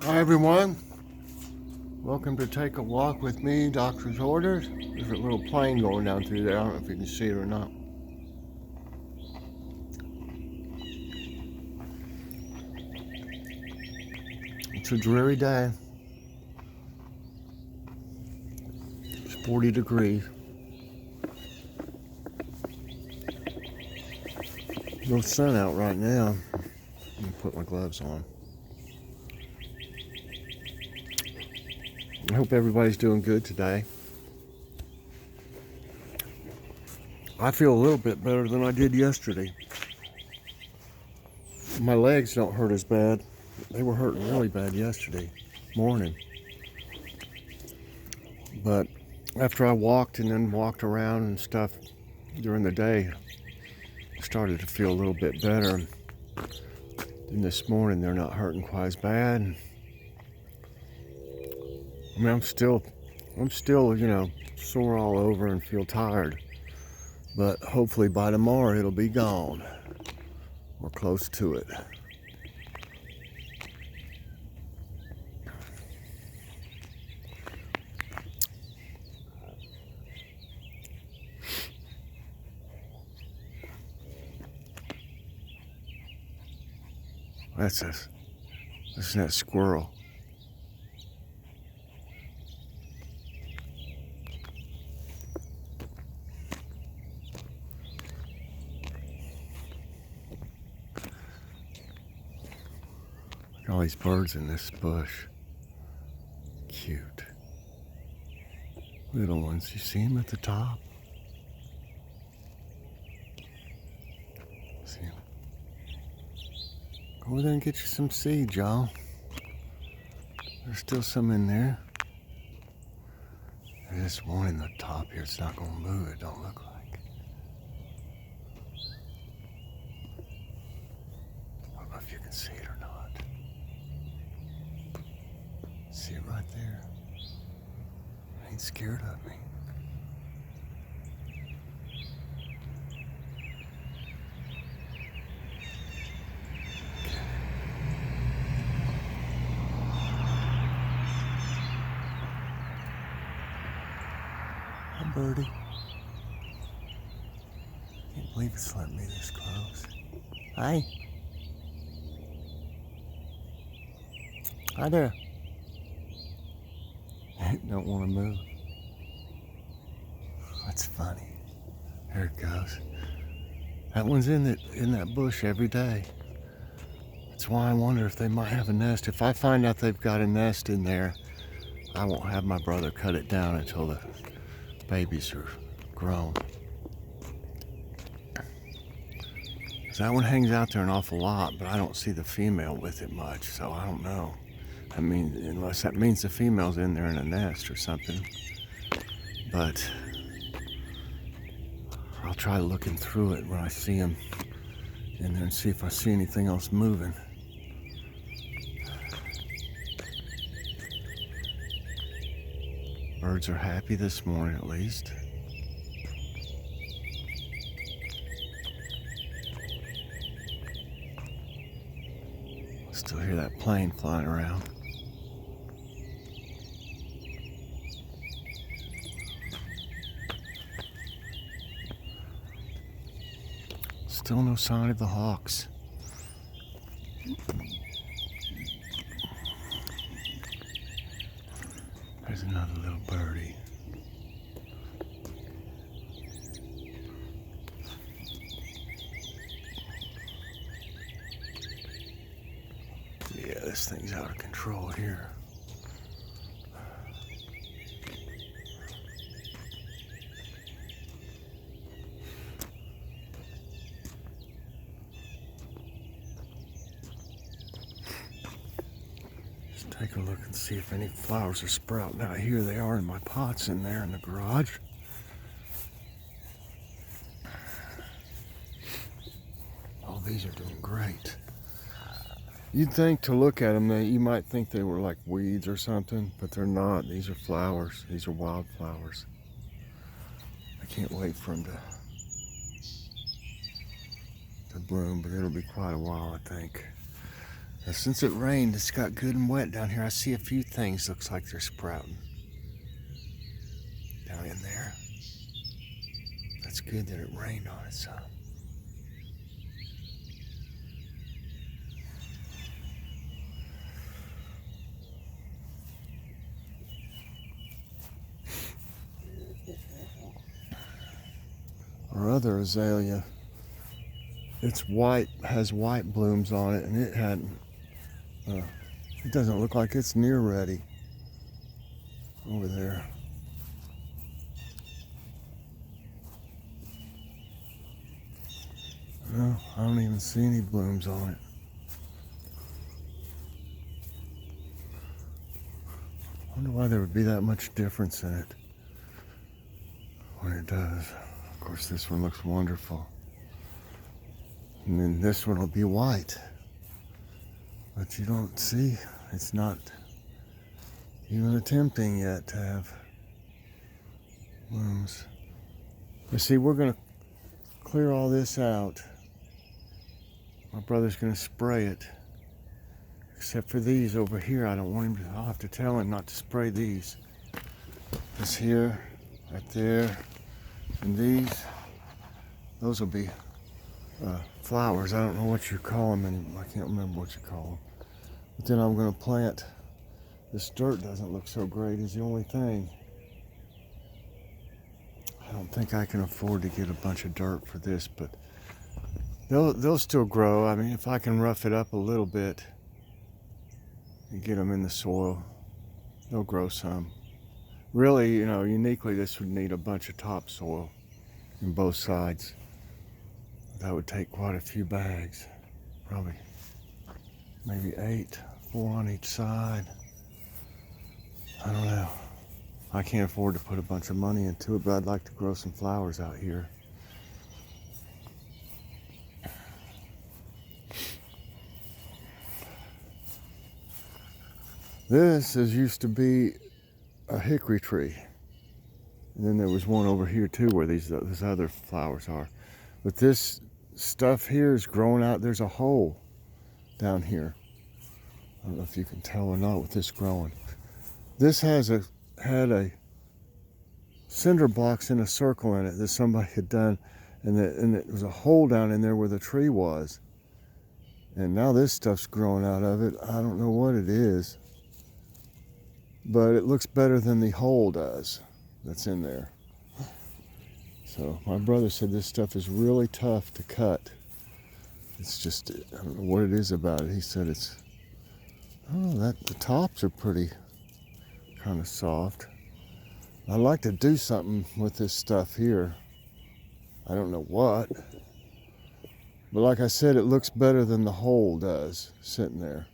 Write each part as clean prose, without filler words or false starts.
Hi everyone, welcome to Take a Walk with me, Doctor's Orders. There's a little plane going down through there. I don't know if you can see it or not. It's a dreary day. It's 40 degrees. No sun out right now. Let me put my gloves on. I hope everybody's doing good today. I feel a little bit better than I did yesterday. My legs don't hurt as bad. They were hurting really bad yesterday morning. But after I walked and then walked around and stuff during the day, I started to feel a little bit better. And this morning they're not hurting quite as bad. I mean, I'm still, sore all over and feel tired. But hopefully by tomorrow it'll be gone. Or close to it. That's that squirrel. Look at all these birds in this bush. Cute. Little ones, you see them at the top? See them? Go over there and get you some seeds, y'all. There's still some in there. There's this one in the top here. It's not going to move, it don't look like. I don't know if you can see it or not. See it right there. It ain't scared of me. Hi, birdie. Can't believe it's letting me this close. Hi. Hi there. Don't want to move. That's funny. There it goes. That one's in that bush every day. That's why I wonder if they might have a nest. If I find out they've got a nest in there, I won't have my brother cut it down until the babies are grown. 'Cause that one hangs out there an awful lot, but I don't see the female with it much, so I don't know. I mean, unless that means the female's in there in a nest or something. But I'll try looking through it when I see them in there and see if I see anything else moving. Birds are happy this morning, at least. Still hear that plane flying around. Still no sign of the hawks. There's another little birdie. Yeah, this thing's out of control here. Take a look and see if any flowers are sprouting out here. They are in my pots in there in the garage. Oh, these are doing great. You'd think to look at them that you might think they were like weeds or something, but they're not. These are flowers. These are wildflowers. I can't wait for them to bloom, but it'll be quite a while, I think. Now, since it rained, it's got good and wet down here. I see a few things looks like they're sprouting down in there. That's good that it rained on it some. Our other azalea, it's white, has white blooms on it, and it hadn't. It doesn't look like it's near ready over there. No, I don't even see any blooms on it. I wonder why there would be that much difference in it when it does. Of course, this one looks wonderful. And then this one will be white. But you don't see, it's not even attempting yet to have blooms. But see, we're going to clear all this out. My brother's going to spray it. Except for these over here, I don't want him to, I'll have to tell him not to spray these. This here, right there, and these, those will be flowers. I don't know what you call them anymore. I can't remember what you call them. But then I'm going to plant, this dirt doesn't look so great is the only thing. I don't think I can afford to get a bunch of dirt for this, but they'll still grow. I mean, if I can rough it up a little bit and get them in the soil, they'll grow some. Really, you know, uniquely, this would need a bunch of topsoil in both sides. That would take quite a few bags, probably maybe 8, 4 on each side. I don't know. I can't afford to put a bunch of money into it, but I'd like to grow some flowers out here. This used to be a hickory tree. And then there was one over here too where these other flowers are. But this stuff here is growing out. There's a hole down here. I don't know if you can tell or not with this growing. This had a cinder blocks in a circle in it that somebody had done, and it was a hole down in there where the tree was. And now this stuff's growing out of it. I don't know what it is, but it looks better than the hole does that's in there. So my brother said this stuff is really tough to cut. It's just, I don't know what it is about it. He said it's, oh, that the tops are pretty kind of soft. I'd like to do something with this stuff here. I don't know what. But like I said, it looks better than the hole does sitting there.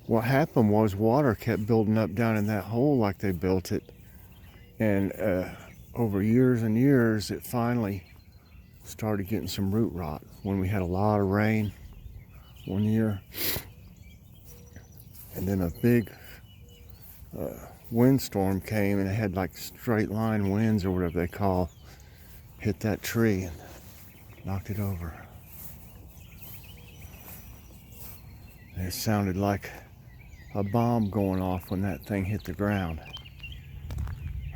What happened was water kept building up down in that hole like they built it. And over years and years, it finally started getting some root rot when we had a lot of rain one year. And then a big windstorm came, and it had like straight line winds or whatever they call, hit that tree and knocked it over. And it sounded like a bomb going off when that thing hit the ground.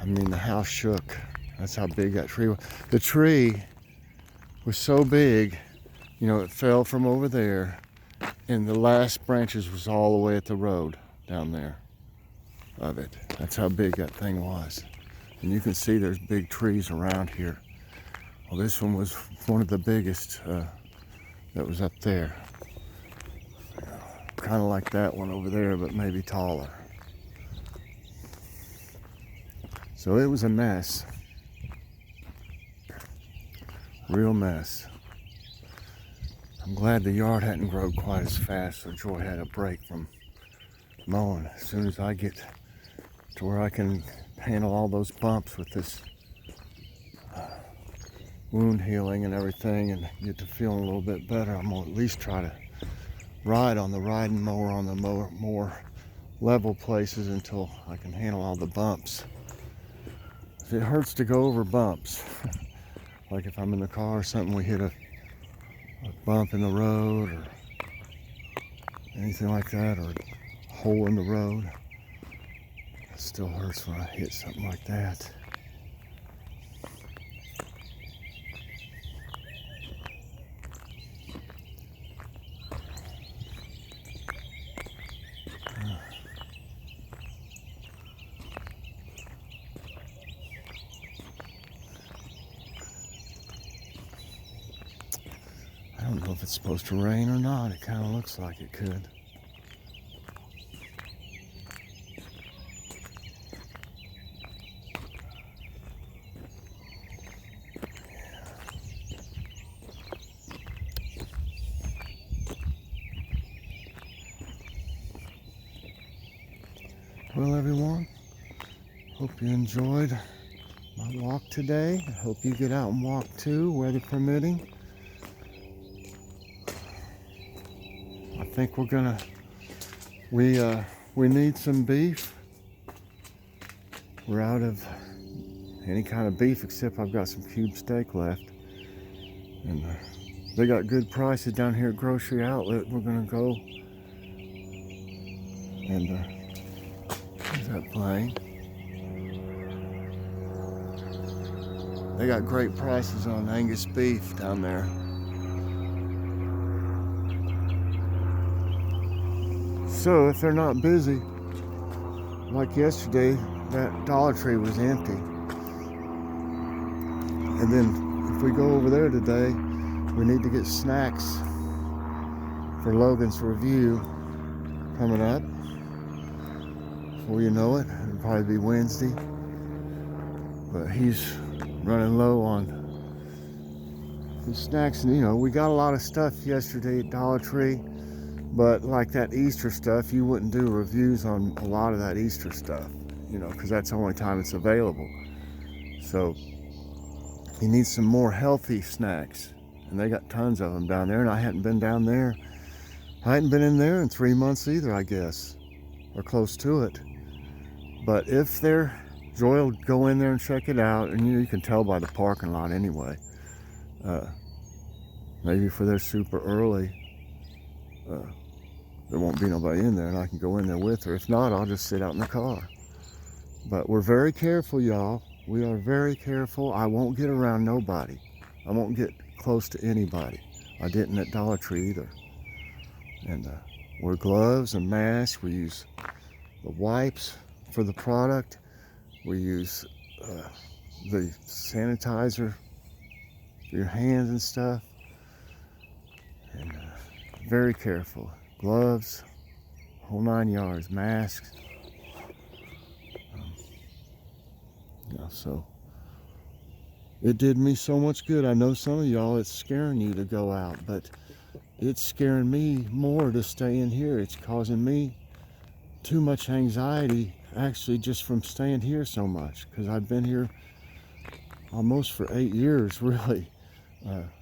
I mean, the house shook. That's how big that tree was. The tree was so big, you know, it fell from over there, and the last branches was all the way at the road down there of it. That's how big that thing was. And you can see there's big trees around here. Well, this one was one of the biggest that was up there. Kind of like that one over there, but maybe taller. So it was a mess. Real mess. I'm glad the yard hadn't grown quite as fast, so Joy had a break from mowing. As soon as I get to where I can handle all those bumps with this wound healing and everything and get to feeling a little bit better, I'm going to at least try to ride on the riding mower on the more level places until I can handle all the bumps. If it hurts to go over bumps, like if I'm in the car or something, we hit a bump in the road, or anything like that, or a hole in the road. It still hurts when I hit something like that. I don't know if it's supposed to rain or not. It kind of looks like it could. Well, everyone, hope you enjoyed my walk today. I hope you get out and walk too, weather permitting. I think we're gonna, we need some beef. We're out of any kind of beef except I've got some cube steak left. And they got good prices down here at Grocery Outlet. We're gonna go and who's that playing? They got great prices on Angus beef down there. So if they're not busy, like yesterday, that Dollar Tree was empty. And then if we go over there today, we need to get snacks for Logan's review coming up. Before you know it, it'll probably be Wednesday. But he's running low on his snacks. And you know, we got a lot of stuff yesterday at Dollar Tree. But like that Easter stuff, you wouldn't do reviews on a lot of that Easter stuff, you know, because that's the only time it's available. So you need some more healthy snacks. And they got tons of them down there, and I hadn't been down there. I hadn't been in there in 3 months either, I guess, or close to it. But if they're, Joy will go in there and check it out, and you can tell by the parking lot anyway. Maybe for their super early, there won't be nobody in there, and I can go in there with her. If not, I'll just sit out in the car. But we're very careful, y'all. We are very careful. I won't get around nobody. I won't get close to anybody. I didn't at Dollar Tree either. And wear gloves and masks. We use the wipes for the product. We use the sanitizer for your hands and stuff. And very careful. Gloves, whole 9 yards, masks. So it did me so much good. I know some of y'all, it's scaring you to go out, but it's scaring me more to stay in here. It's causing me too much anxiety, actually, just from staying here so much, because I've been here almost for 8 years, really.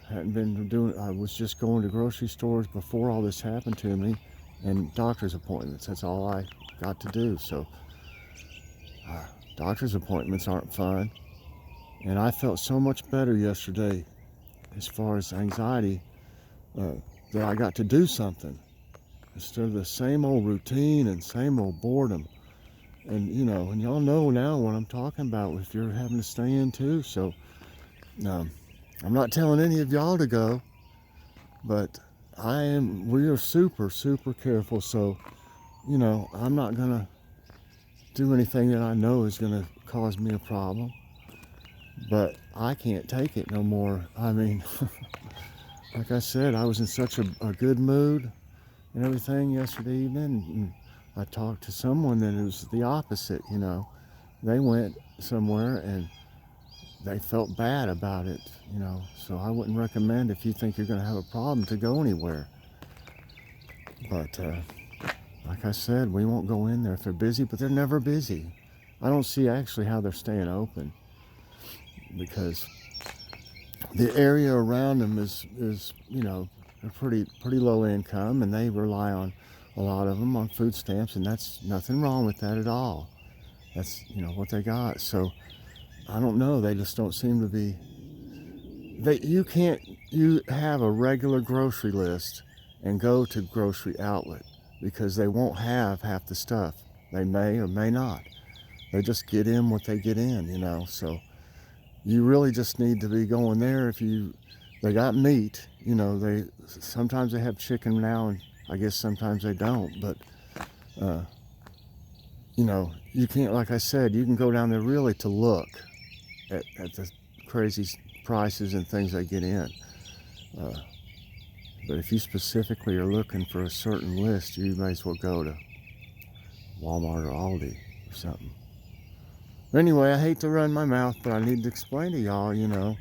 Hadn't been doing, I was just going to grocery stores before all this happened to me, and doctor's appointments. That's all I got to do. So doctor's appointments aren't fun. And I felt so much better yesterday as far as anxiety, that I got to do something instead of the same old routine and same old boredom. And you know, and y'all know now what I'm talking about if you're having to stay in too. So I'm not telling any of y'all to go, but we are super, super careful. So, you know, I'm not gonna do anything that I know is gonna cause me a problem, but I can't take it no more. I mean, like I said, I was in such a good mood and everything yesterday evening, and I talked to someone that it was the opposite, you know. They went somewhere and they felt bad about it, you know. So I wouldn't recommend, if you think you're gonna have a problem, to go anywhere. But like I said, we won't go in there if they're busy, but they're never busy. I don't see actually how they're staying open, because the area around them is you know, they're pretty low income, and they rely on, a lot of them, on food stamps, and that's nothing wrong with that at all. That's, you know, what they got. So I don't know, they just don't seem to be, you have a regular grocery list and go to Grocery Outlet. because they won't have half the stuff. They may or may not. They just get in what they get in, you know. So you really just need to be going there if they got meat, you know. They sometimes they have chicken now, and I guess sometimes they don't. But you know, you can't, like I said, you can go down there really to look at the crazy prices and things they get in. But if you specifically are looking for a certain list, you may as well go to Walmart or Aldi or something. Anyway, I hate to run my mouth, but I need to explain to y'all, you know,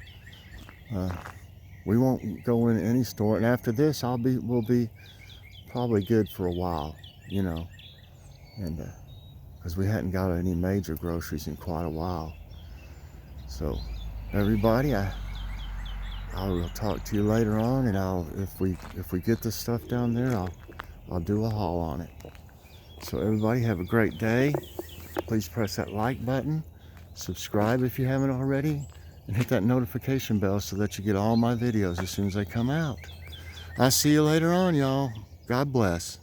we won't go in any store, and after this, we'll be probably good for a while, you know, and because we hadn't got any major groceries in quite a while. So, everybody, I will talk to you later on, and if we get this stuff down there, I'll do a haul on it. So, everybody, have a great day. Please press that like button, subscribe if you haven't already, and hit that notification bell so that you get all my videos as soon as they come out. I'll see you later on, y'all. God bless.